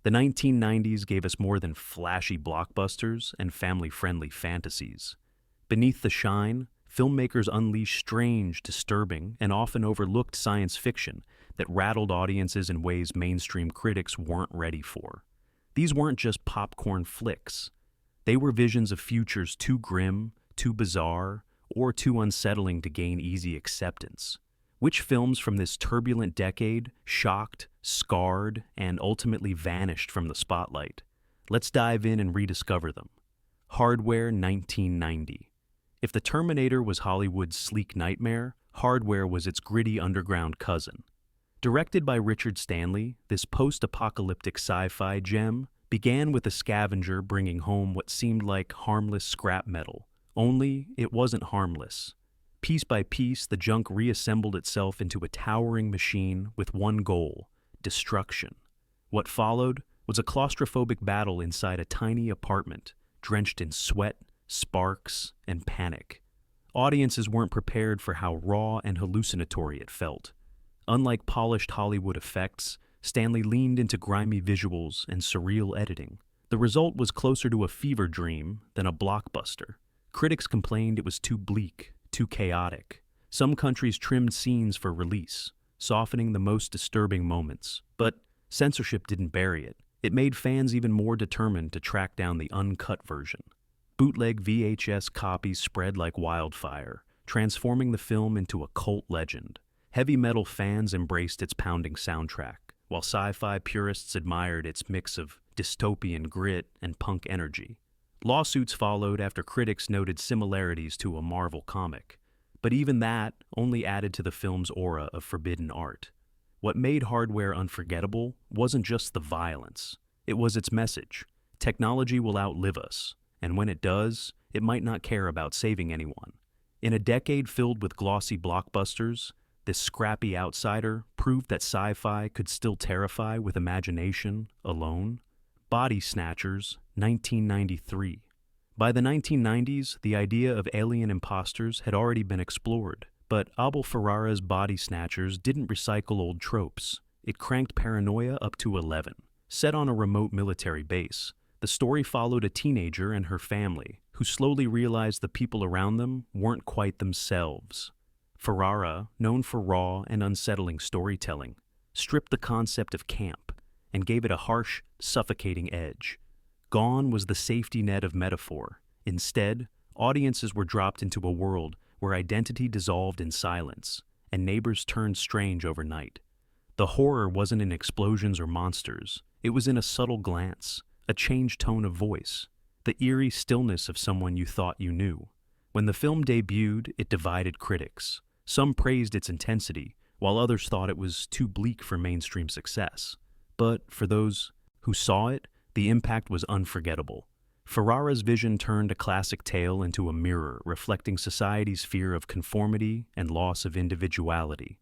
The 1990s gave us more than flashy blockbusters and family-friendly fantasies. Beneath the shine, filmmakers unleashed strange, disturbing, and often overlooked science fiction that rattled audiences in ways mainstream critics weren't ready for. These weren't just popcorn flicks. They were visions of futures too grim, too bizarre, or too unsettling to gain easy acceptance. Which films from this turbulent decade shocked, scarred, and ultimately vanished from the spotlight? Let's dive in and rediscover them. Hardware 1990. If The Terminator was Hollywood's sleek nightmare, Hardware was its gritty underground cousin. Directed by Richard Stanley, this post-apocalyptic sci-fi gem began with a scavenger bringing home what seemed like harmless scrap metal. Only, it wasn't harmless. Piece by piece, the junk reassembled itself into a towering machine with one goal: destruction. What followed was a claustrophobic battle inside a tiny apartment, drenched in sweat, sparks, and panic. Audiences weren't prepared for how raw and hallucinatory it felt. Unlike polished Hollywood effects, Stanley leaned into grimy visuals and surreal editing. The result was closer to a fever dream than a blockbuster. Critics complained it was too bleak, too chaotic. Some countries trimmed scenes for release, softening the most disturbing moments. But censorship didn't bury it. It made fans even more determined to track down the uncut version. Bootleg VHS copies spread like wildfire, transforming the film into a cult legend. Heavy metal fans embraced its pounding soundtrack, while sci-fi purists admired its mix of dystopian grit and punk energy. Lawsuits followed after critics noted similarities to a Marvel comic, but even that only added to the film's aura of forbidden art. What made Hardware unforgettable wasn't just the violence, it was its message. Technology will outlive us, and when it does, it might not care about saving anyone. In a decade filled with glossy blockbusters, this scrappy outsider proved that sci-fi could still terrify with imagination alone. Body Snatchers, 1993. By the 1990s, the idea of alien imposters had already been explored, but Abel Ferrara's Body Snatchers didn't recycle old tropes. It cranked paranoia up to 11. Set on a remote military base, the story followed a teenager and her family, who slowly realized the people around them weren't quite themselves. Ferrara, known for raw and unsettling storytelling, stripped the concept of camp and gave it a harsh, suffocating edge. Gone was the safety net of metaphor. Instead, audiences were dropped into a world where identity dissolved in silence, and neighbors turned strange overnight. The horror wasn't in explosions or monsters. It was in a subtle glance, a changed tone of voice, the eerie stillness of someone you thought you knew. When the film debuted, it divided critics. Some praised its intensity, while others thought it was too bleak for mainstream success. But for those who saw it, the impact was unforgettable. Ferrara's vision turned a classic tale into a mirror reflecting society's fear of conformity and loss of individuality.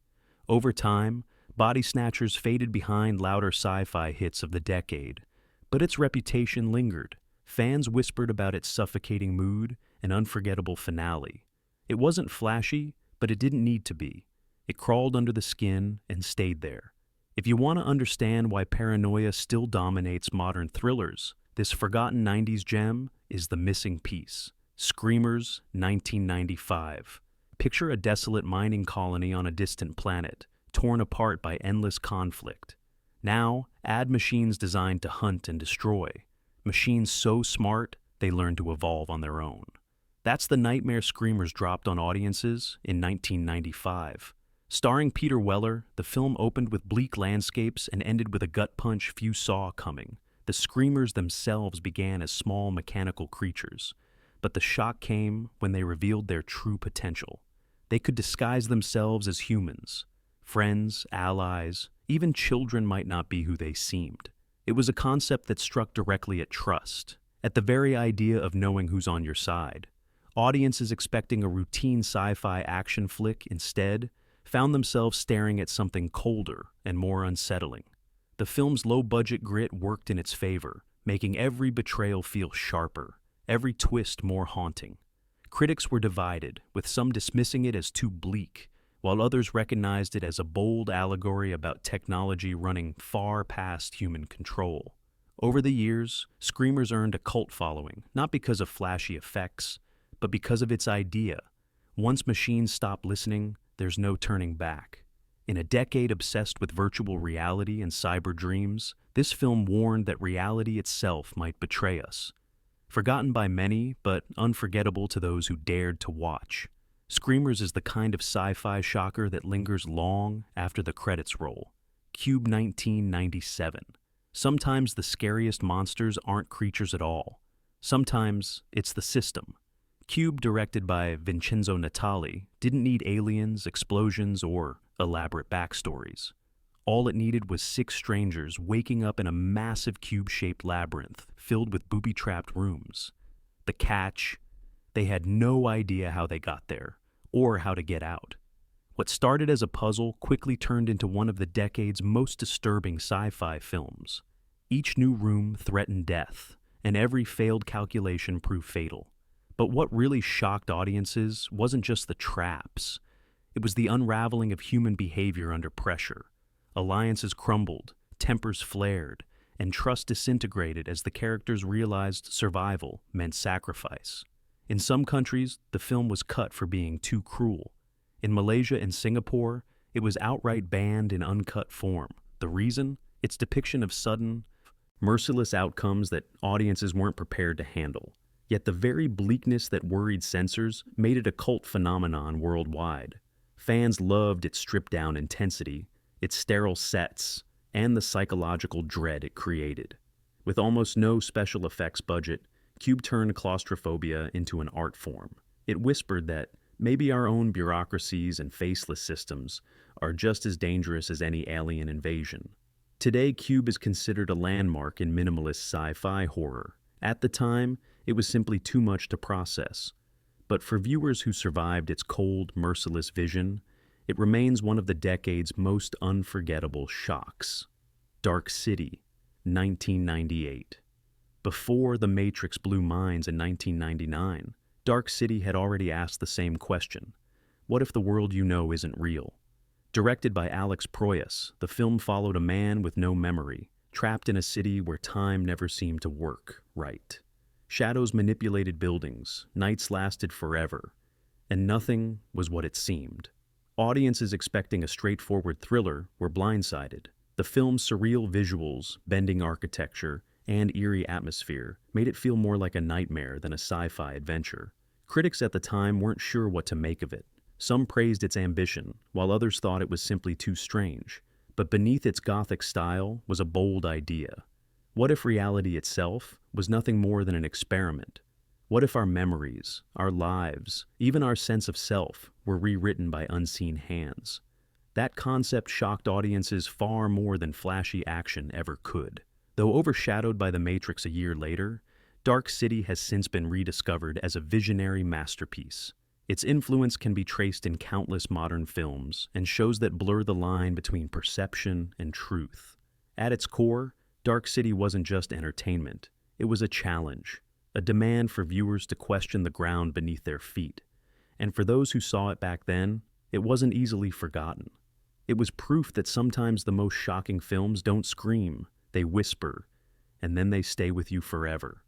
Over time, Body Snatchers faded behind louder sci-fi hits of the decade, but its reputation lingered. Fans whispered about its suffocating mood and unforgettable finale. It wasn't flashy, but it didn't need to be. It crawled under the skin and stayed there. If you want to understand why paranoia still dominates modern thrillers, this forgotten 90s gem is the missing piece. Screamers, 1995. Picture a desolate mining colony on a distant planet, torn apart by endless conflict. Now, add machines designed to hunt and destroy. Machines so smart, they learn to evolve on their own. That's the nightmare Screamers dropped on audiences in 1995. Starring Peter Weller, the film opened with bleak landscapes and ended with a gut punch few saw coming. The Screamers themselves began as small mechanical creatures, but the shock came when they revealed their true potential. They could disguise themselves as humans. Friends, allies, even children might not be who they seemed. It was a concept that struck directly at trust, at the very idea of knowing who's on your side. Audiences expecting a routine sci-fi action flick instead found themselves staring at something colder and more unsettling. The film's low-budget grit worked in its favor, making every betrayal feel sharper, every twist more haunting. Critics were divided, with some dismissing it as too bleak, while others recognized it as a bold allegory about technology running far past human control. Over the years, Screamers earned a cult following, not because of flashy effects, but because of its idea. Once machines stop listening, there's no turning back. In a decade obsessed with virtual reality and cyber dreams, this film warned that reality itself might betray us. Forgotten by many, but unforgettable to those who dared to watch, Screamers is the kind of sci-fi shocker that lingers long after the credits roll. Cube 1997. Sometimes the scariest monsters aren't creatures at all. Sometimes it's the system. Cube, directed by Vincenzo Natali, didn't need aliens, explosions, or elaborate backstories. All it needed was six strangers waking up in a massive cube-shaped labyrinth filled with booby-trapped rooms. The catch? They had no idea how they got there, or how to get out. What started as a puzzle quickly turned into one of the decade's most disturbing sci-fi films. Each new room threatened death, and every failed calculation proved fatal. But what really shocked audiences wasn't just the traps. It was the unraveling of human behavior under pressure. Alliances crumbled, tempers flared, and trust disintegrated as the characters realized survival meant sacrifice. In some countries, the film was cut for being too cruel. In Malaysia and Singapore, it was outright banned in uncut form. The reason? Its depiction of sudden, merciless outcomes that audiences weren't prepared to handle. Yet the very bleakness that worried censors made it a cult phenomenon worldwide. Fans loved its stripped-down intensity, its sterile sets, and the psychological dread it created. With almost no special effects budget, Cube turned claustrophobia into an art form. It whispered that maybe our own bureaucracies and faceless systems are just as dangerous as any alien invasion. Today, Cube is considered a landmark in minimalist sci-fi horror. At the time, it was simply too much to process. But for viewers who survived its cold, merciless vision, it remains one of the decade's most unforgettable shocks. Dark City, 1998. Before The Matrix blew minds in 1999, Dark City had already asked the same question. What if the world you know isn't real? Directed by Alex Proyas, the film followed a man with no memory, trapped in a city where time never seemed to work right. Shadows manipulated buildings, nights lasted forever, and nothing was what it seemed. Audiences expecting a straightforward thriller were blindsided. The film's surreal visuals, bending architecture, and eerie atmosphere made it feel more like a nightmare than a sci-fi adventure. Critics at the time weren't sure what to make of it. Some praised its ambition, while others thought it was simply too strange. But beneath its gothic style was a bold idea. What if reality itself was nothing more than an experiment? What if our memories, our lives, even our sense of self were rewritten by unseen hands? That concept shocked audiences far more than flashy action ever could. Though overshadowed by The Matrix a year later, Dark City has since been rediscovered as a visionary masterpiece. Its influence can be traced in countless modern films and shows that blur the line between perception and truth. At its core, Dark City wasn't just entertainment. It was a challenge, a demand for viewers to question the ground beneath their feet. And for those who saw it back then, it wasn't easily forgotten. It was proof that sometimes the most shocking films don't scream, they whisper, and then they stay with you forever.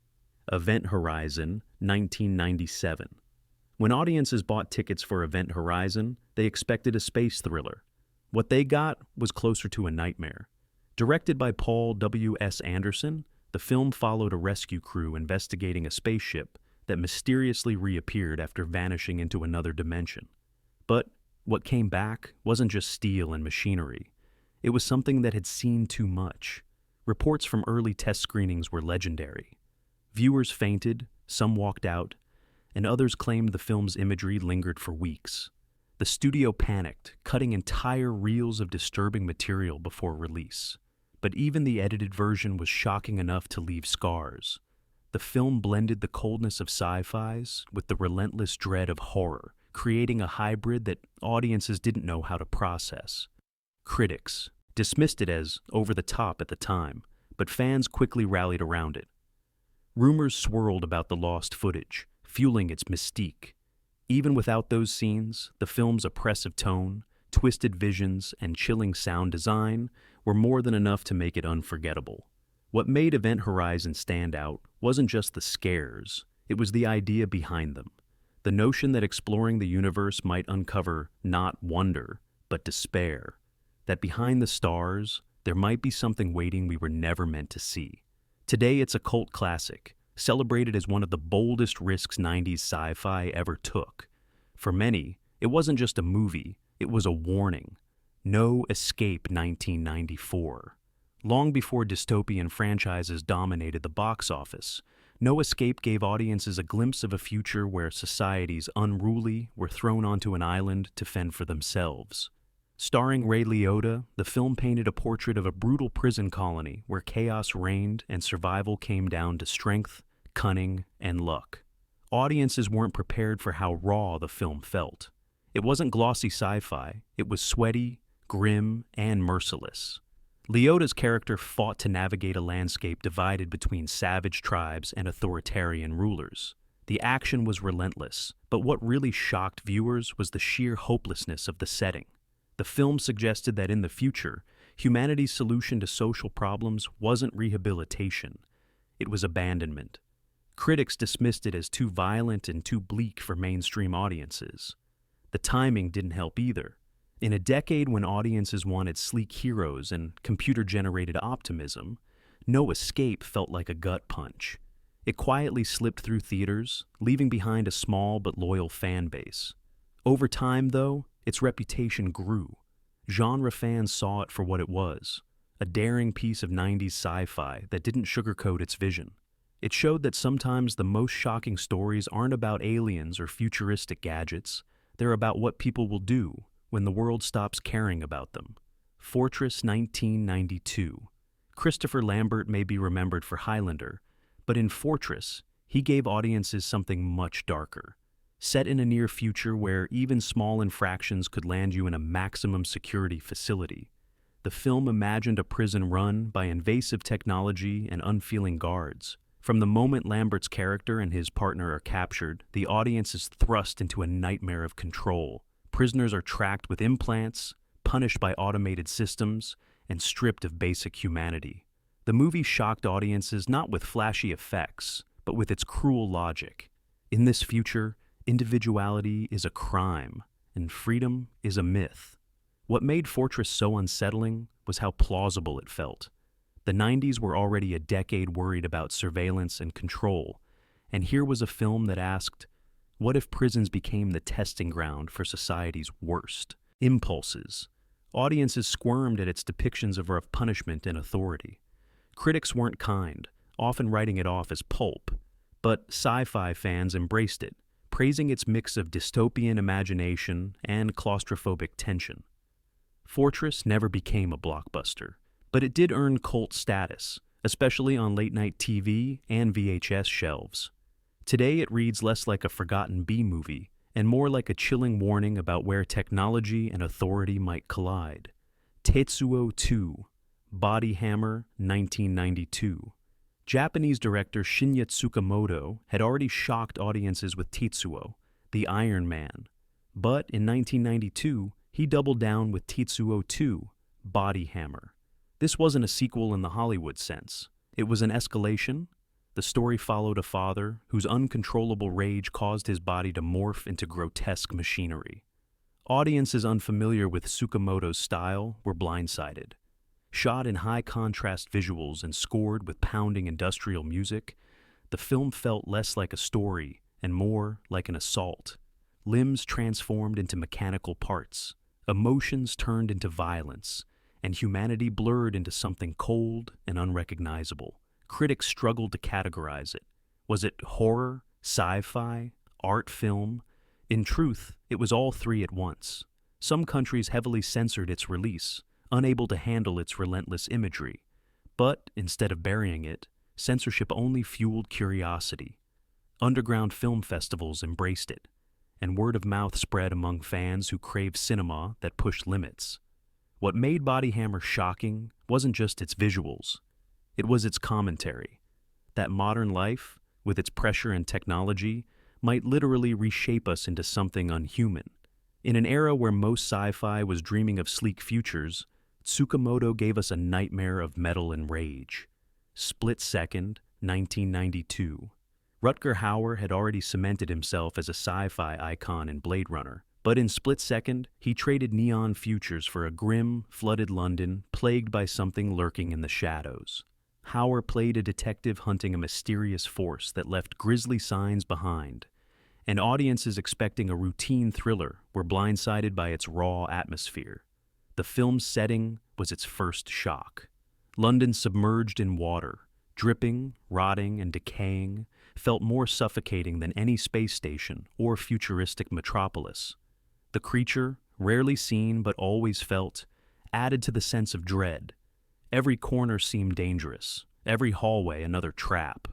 Event Horizon, 1997. When audiences bought tickets for Event Horizon, they expected a space thriller. What they got was closer to a nightmare. Directed by Paul W.S. Anderson, the film followed a rescue crew investigating a spaceship that mysteriously reappeared after vanishing into another dimension. But what came back wasn't just steel and machinery. It was something that had seen too much. Reports from early test screenings were legendary. Viewers fainted, some walked out, and others claimed the film's imagery lingered for weeks. The studio panicked, cutting entire reels of disturbing material before release. But even the edited version was shocking enough to leave scars. The film blended the coldness of sci-fis with the relentless dread of horror, creating a hybrid that audiences didn't know how to process. Critics dismissed it as over the top at the time, but fans quickly rallied around it. Rumors swirled about the lost footage, fueling its mystique. Even without those scenes, the film's oppressive tone, twisted visions, and chilling sound design were more than enough to make it unforgettable. What made Event Horizon stand out wasn't just the scares, it was the idea behind them. The notion that exploring the universe might uncover not wonder, but despair. That behind the stars, there might be something waiting we were never meant to see. Today it's a cult classic, celebrated as one of the boldest risks 90s sci-fi ever took. For many, it wasn't just a movie, it was a warning. No Escape 1994. Long before dystopian franchises dominated the box office, No Escape gave audiences a glimpse of a future where societies unruly were thrown onto an island to fend for themselves. Starring Ray Liotta, the film painted a portrait of a brutal prison colony where chaos reigned and survival came down to strength, cunning, and luck. Audiences weren't prepared for how raw the film felt. It wasn't glossy sci-fi, it was sweaty, grim, and merciless. Liotta's character fought to navigate a landscape divided between savage tribes and authoritarian rulers. The action was relentless, but what really shocked viewers was the sheer hopelessness of the setting. The film suggested that in the future, humanity's solution to social problems wasn't rehabilitation, it was abandonment. Critics dismissed it as too violent and too bleak for mainstream audiences. The timing didn't help either. In a decade when audiences wanted sleek heroes and computer-generated optimism, No Escape felt like a gut punch. It quietly slipped through theaters, leaving behind a small but loyal fan base. Over time, though, its reputation grew. Genre fans saw it for what it was, a daring piece of 90s sci-fi that didn't sugarcoat its vision. It showed that sometimes the most shocking stories aren't about aliens or futuristic gadgets, they're about what people will do when the world stops caring about them. Fortress 1992. Christopher Lambert may be remembered for Highlander, but in Fortress, he gave audiences something much darker. Set in a near future where even small infractions could land you in a maximum security facility, the film imagined a prison run by invasive technology and unfeeling guards. From the moment Lambert's character and his partner are captured, the audience is thrust into a nightmare of control. Prisoners are tracked with implants, punished by automated systems, and stripped of basic humanity. The movie shocked audiences not with flashy effects, but with its cruel logic. In this future, individuality is a crime, and freedom is a myth. What made Fortress so unsettling was how plausible it felt. The 90s were already a decade worried about surveillance and control, and here was a film that asked, what if prisons became the testing ground for society's worst impulses? Audiences squirmed at its depictions of rough punishment and authority. Critics weren't kind, often writing it off as pulp, but sci-fi fans embraced it, praising its mix of dystopian imagination and claustrophobic tension. Fortress never became a blockbuster, but it did earn cult status, especially on late-night TV and VHS shelves. Today it reads less like a forgotten B-movie and more like a chilling warning about where technology and authority might collide. Tetsuo 2, Body Hammer, 1992. Japanese director Shinya Tsukamoto had already shocked audiences with Tetsuo, the Iron Man. But in 1992, he doubled down with Tetsuo 2, Body Hammer. This wasn't a sequel in the Hollywood sense. It was an escalation. The story followed a father whose uncontrollable rage caused his body to morph into grotesque machinery. Audiences unfamiliar with Tsukamoto's style were blindsided. Shot in high-contrast visuals and scored with pounding industrial music, the film felt less like a story and more like an assault. Limbs transformed into mechanical parts, emotions turned into violence, and humanity blurred into something cold and unrecognizable. Critics struggled to categorize it. Was it horror, sci-fi, art film? In truth, it was all three at once. Some countries heavily censored its release, unable to handle its relentless imagery. But, instead of burying it, censorship only fueled curiosity. Underground film festivals embraced it, and word of mouth spread among fans who craved cinema that pushed limits. What made Body Hammer shocking wasn't just its visuals. It was its commentary. That modern life, with its pressure and technology, might literally reshape us into something unhuman. In an era where most sci-fi was dreaming of sleek futures, Tsukamoto gave us a nightmare of metal and rage. Split Second, 1992. Rutger Hauer had already cemented himself as a sci-fi icon in Blade Runner, but in Split Second, he traded neon futures for a grim, flooded London plagued by something lurking in the shadows. Hauer played a detective hunting a mysterious force that left grisly signs behind, and audiences expecting a routine thriller were blindsided by its raw atmosphere. The film's setting was its first shock. London submerged in water, dripping, rotting, and decaying, felt more suffocating than any space station or futuristic metropolis. The creature, rarely seen but always felt, added to the sense of dread. Every corner seemed dangerous, every hallway another trap.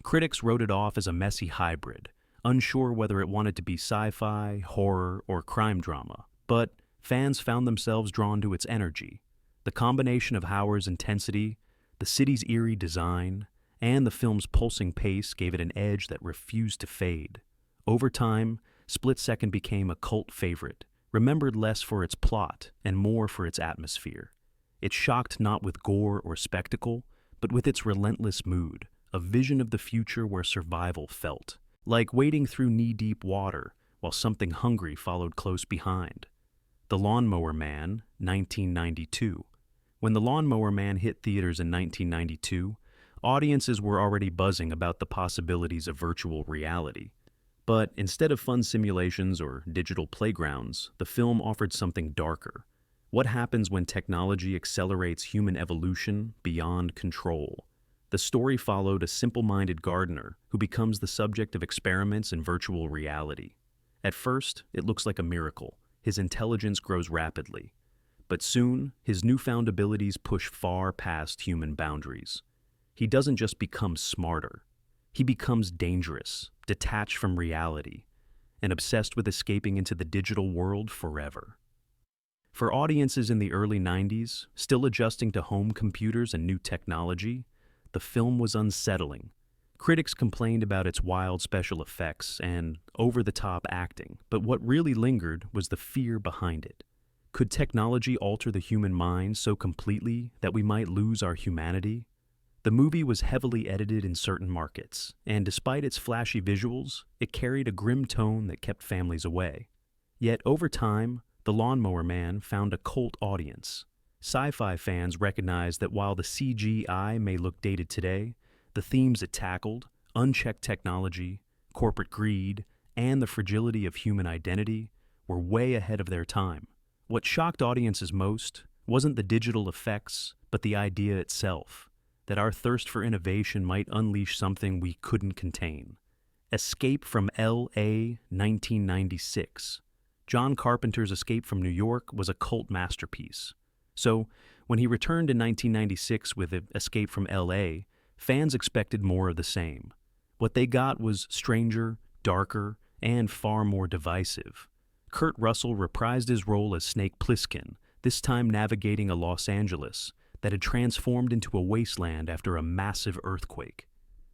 Critics wrote it off as a messy hybrid, unsure whether it wanted to be sci-fi, horror, or crime drama. But fans found themselves drawn to its energy. The combination of Hauer's intensity, the city's eerie design, and the film's pulsing pace gave it an edge that refused to fade. Over time, Split Second became a cult favorite, remembered less for its plot and more for its atmosphere. It shocked not with gore or spectacle, but with its relentless mood, a vision of the future where survival felt, like wading through knee-deep water while something hungry followed close behind. The Lawnmower Man, 1992. When The Lawnmower Man hit theaters in 1992, audiences were already buzzing about the possibilities of virtual reality. But instead of fun simulations or digital playgrounds, the film offered something darker. What happens when technology accelerates human evolution beyond control? The story followed a simple-minded gardener who becomes the subject of experiments in virtual reality. At first, it looks like a miracle. His intelligence grows rapidly. But soon, his newfound abilities push far past human boundaries. He doesn't just become smarter. He becomes dangerous, detached from reality, and obsessed with escaping into the digital world forever. For audiences in the early 90s, still adjusting to home computers and new technology, the film was unsettling. Critics complained about its wild special effects and over-the-top acting, but what really lingered was the fear behind it. Could technology alter the human mind so completely that we might lose our humanity? The movie was heavily edited in certain markets, and despite its flashy visuals, it carried a grim tone that kept families away. Yet over time, The Lawnmower Man found a cult audience. Sci-fi fans recognized that while the CGI may look dated today, the themes it tackled, unchecked technology, corporate greed, and the fragility of human identity, were way ahead of their time. What shocked audiences most wasn't the digital effects, but the idea itself, that our thirst for innovation might unleash something we couldn't contain. Escape from L.A., 1996. John Carpenter's Escape from New York was a cult masterpiece. So, when he returned in 1996 with Escape from L.A., fans expected more of the same. What they got was stranger, darker, and far more divisive. Kurt Russell reprised his role as Snake Plissken, this time navigating a Los Angeles that had transformed into a wasteland after a massive earthquake.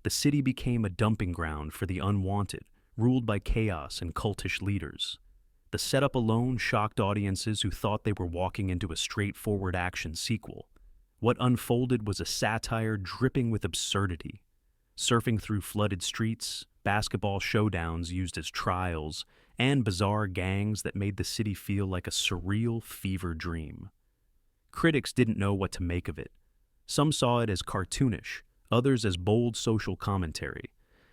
The city became a dumping ground for the unwanted, ruled by chaos and cultish leaders. The setup alone shocked audiences who thought they were walking into a straightforward action sequel. What unfolded was a satire dripping with absurdity. Surfing through flooded streets, basketball showdowns used as trials, and bizarre gangs that made the city feel like a surreal fever dream. Critics didn't know what to make of it. Some saw it as cartoonish, others as bold social commentary.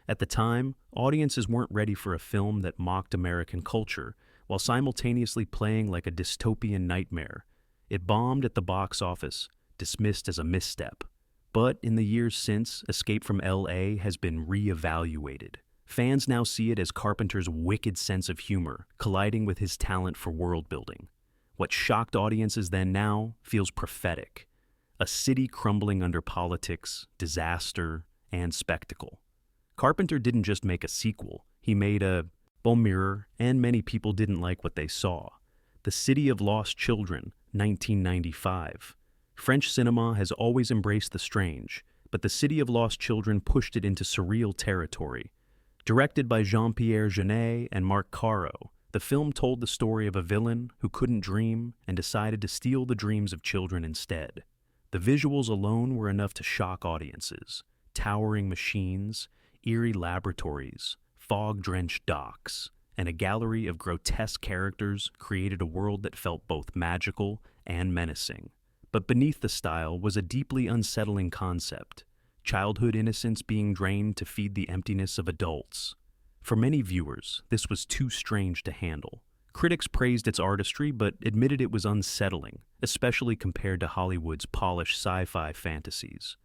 At the time, audiences weren't ready for a film that mocked American culture, while simultaneously playing like a dystopian nightmare. It bombed at the box office, dismissed as a misstep. But in the years since, Escape from L.A. has been re-evaluated. Fans now see it as Carpenter's wicked sense of humor, colliding with his talent for world-building. What shocked audiences then now feels prophetic. A city crumbling under politics, disaster, and spectacle. Carpenter didn't just make a sequel, he made a mirror, and many people didn't like what they saw. The City of Lost Children, 1995. French cinema has always embraced the strange, but The City of Lost Children pushed it into surreal territory. Directed by Jean-Pierre Jeunet and Marc Caro, the film told the story of a villain who couldn't dream and decided to steal the dreams of children instead. The visuals alone were enough to shock audiences. Towering machines, eerie laboratories, fog-drenched docks, and a gallery of grotesque characters created a world that felt both magical and menacing. But beneath the style was a deeply unsettling concept: childhood innocence being drained to feed the emptiness of adults. For many viewers, this was too strange to handle. Critics praised its artistry but admitted it was unsettling, especially compared to Hollywood's polished sci-fi fantasies.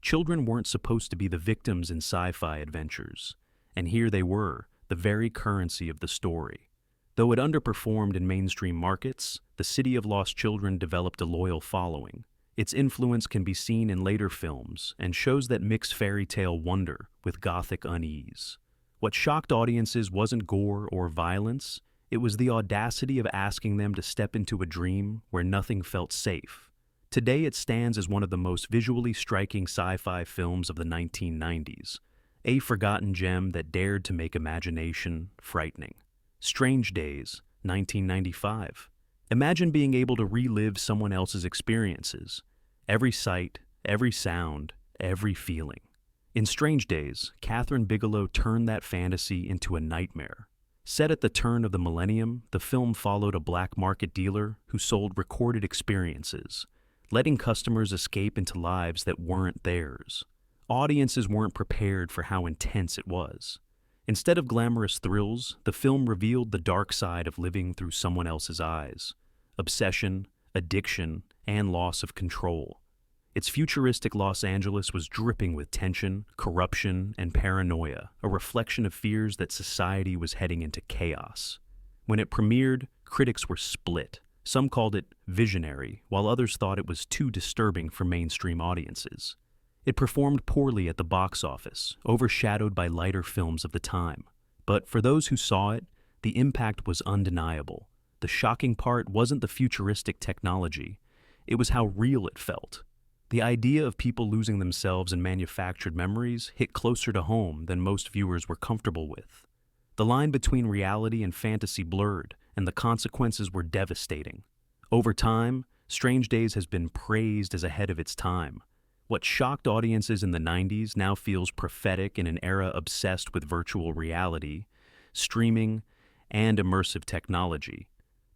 Children weren't supposed to be the victims in sci-fi adventures, and here they were, the very currency of the story. Though it underperformed in mainstream markets, the City of Lost Children developed a loyal following. Its influence can be seen in later films and shows that mix fairy tale wonder with gothic unease. What shocked audiences wasn't gore or violence, it was the audacity of asking them to step into a dream where nothing felt safe. Today it stands as one of the most visually striking sci-fi films of the 1990s, a forgotten gem that dared to make imagination frightening. Strange Days, 1995. Imagine being able to relive someone else's experiences. Every sight, every sound, every feeling. In Strange Days, Kathryn Bigelow turned that fantasy into a nightmare. Set at the turn of the millennium, the film followed a black market dealer who sold recorded experiences, letting customers escape into lives that weren't theirs. Audiences weren't prepared for how intense it was. Instead of glamorous thrills, the film revealed the dark side of living through someone else's eyes: obsession, addiction, and loss of control. Its futuristic Los Angeles was dripping with tension, corruption, and paranoia, a reflection of fears that society was heading into chaos. When it premiered, critics were split. Some called it visionary, while others thought it was too disturbing for mainstream audiences. It performed poorly at the box office, overshadowed by lighter films of the time. But for those who saw it, the impact was undeniable. The shocking part wasn't the futuristic technology, it was how real it felt. The idea of people losing themselves in manufactured memories hit closer to home than most viewers were comfortable with. The line between reality and fantasy blurred, and the consequences were devastating. Over time, Strange Days has been praised as ahead of its time. What shocked audiences in the 90s now feels prophetic in an era obsessed with virtual reality, streaming, and immersive technology.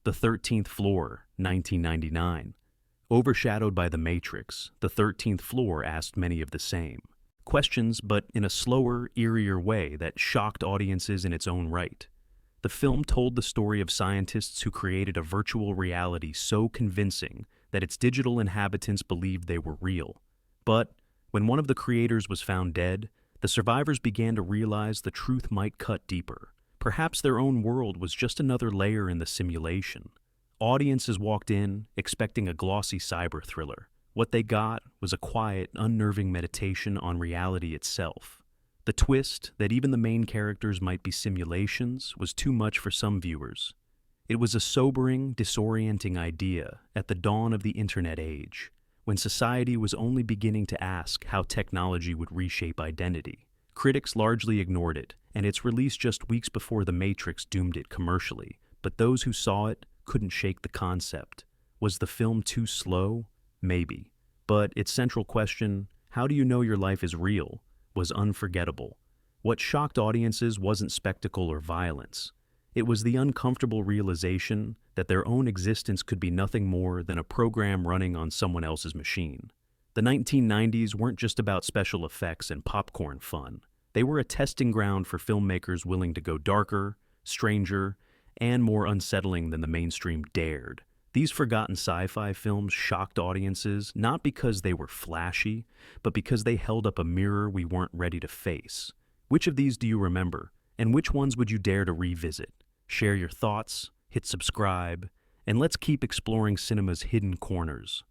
The 13th Floor, 1999. Overshadowed by The Matrix, The 13th Floor asked many of the same questions, but in a slower, eerier way that shocked audiences in its own right. The film told the story of scientists who created a virtual reality so convincing that its digital inhabitants believed they were real. But when one of the creators was found dead, the survivors began to realize the truth might cut deeper. Perhaps their own world was just another layer in the simulation. Audiences walked in, expecting a glossy cyber thriller. What they got was a quiet, unnerving meditation on reality itself. The twist, that even the main characters might be simulations, was too much for some viewers. It was a sobering, disorienting idea at the dawn of the internet age, when society was only beginning to ask how technology would reshape identity. Critics largely ignored it, and its release just weeks before The Matrix doomed it commercially, but those who saw it couldn't shake the concept. Was the film too slow? Maybe. But its central question, how do you know your life is real, was unforgettable. What shocked audiences wasn't spectacle or violence. It was the uncomfortable realization that their own existence could be nothing more than a program running on someone else's machine. The 1990s weren't just about special effects and popcorn fun. They were a testing ground for filmmakers willing to go darker, stranger, and more unsettling than the mainstream dared. These forgotten sci-fi films shocked audiences not because they were flashy, but because they held up a mirror we weren't ready to face. Which of these do you remember, and which ones would you dare to revisit? Share your thoughts, hit subscribe, and let's keep exploring cinema's hidden corners.